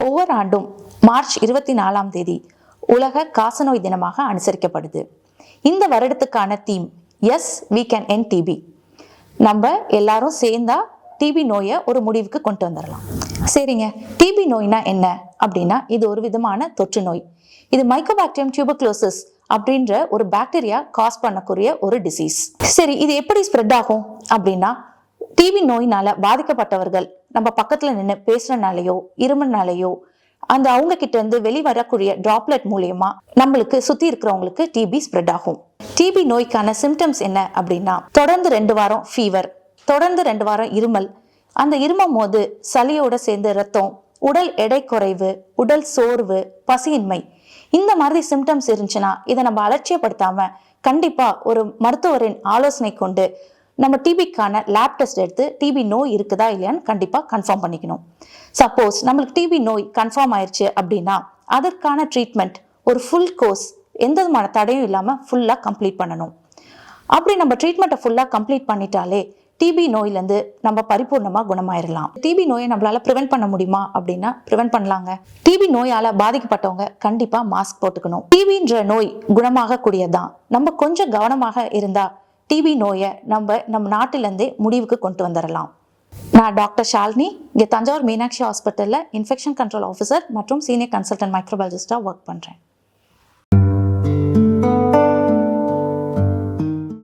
ஒவ்வொரு ஆண்டும் மார்ச் 24ஆம் தேதி உலக காசநோய் தினமாக அனுசரிக்கப்படுது. இந்த வருடத்துக்கான theme yes we can end TB. நம்ம எல்லாரும் சேர்ந்தா டிபி நோயை ஒரு முடிவுக்கு கொண்டு வந்துடலாம். சரிங்க, டிபி நோய்னா என்ன அப்படின்னா, இது ஒரு விதமான தொற்று நோய். இது மைக்கோபாக்டீரியம் டியூபர்குலோசிஸ் அப்படின்ற ஒரு பாக்டீரியா காஸ் பண்ணக்கூடிய ஒரு டிசீஸ். சரி, இது எப்படி ஸ்ப்ரெட் ஆகும் அப்படின்னா, டிபி நோயினால பாதிக்கப்பட்டவர்கள் நம்ம பக்கத்துல நின்று பேசுறதுனாலயோ இருமல்னாலயோ அந்த அவங்க கிட்ட இருந்து வெளிவரக்கூடிய டிராப்லெட் மூலியமா நம்மளுக்கு சுத்தி இருக்கிறவங்களுக்கு டிபி ஸ்ப்ரெட் ஆகும். டிபி நோய்க்கான சிம்டம்ஸ் என்ன அப்படின்னா, தொடர்ந்து 2 வாரம் ஃபீவர், தொடர்ந்து 2 வாரம் இருமல், அந்த இருமும் போது சளியோட சேர்ந்து ரத்தம், உடல் எடை குறைவு, உடல் சோர்வு, பசியின்மை, இந்த மாதிரி சிம்டம்ஸ் இருந்துச்சுன்னா இதை நம்ம அலட்சியப்படுத்தாம கண்டிப்பா ஒரு மருத்துவரின் ஆலோசனை கொண்டு நம்ம டிபிக்கான லேப் டெஸ்ட் எடுத்து டிபி நோய் இருக்குதா இல்லையான்னு கண்டிப்பா கன்ஃபார்ம் பண்ணிக்கணும். சப்போஸ் நம்மளுக்கு டிபி நோய் கன்ஃபார்ம் ஆயிடுச்சு அப்படின்னா அதற்கான ட்ரீட்மெண்ட் ஒரு ஃபுல் கோர்ஸ் எந்த விதமான தடையும் இல்லாம ஃபுல்லா கம்ப்ளீட் பண்ணணும். அப்படி நம்ம ட்ரீட்மெண்ட்டை ஃபுல்லா கம்ப்ளீட் பண்ணிட்டாலே டிபி நோயிலேருந்து நம்ம பரிபூர்ணமா குணமாயிடலாம். டிபி நோயை நம்மளால ப்ரிவென்ட் பண்ண முடியுமா அப்படின்னா ப்ரிவென்ட் பண்ணலாங்க. டிபி நோயால பாதிக்கப்பட்டவங்க கண்டிப்பா மாஸ்க் போட்டுக்கணும். டிபின்ற நோய் குணமாக கூடியதான். நம்ம கொஞ்சம் கவனமாக இருந்தா டிபி நோயை நம்ம நாட்டிலேருந்தே முடிவுக்கு கொண்டு வந்துடலாம். நான் டாக்டர் ஷாலினி, இங்கே தஞ்சாவூர் மீனாட்சி ஹாஸ்பிட்டலில் இன்ஃபெக்ஷன் கண்ட்ரோல் ஆஃபீஸர் மற்றும் சீனியர் கன்சல்டன்ட் மைக்ரோபயாலஜிஸ்டாக ஒர்க் பண்ணுறேன்.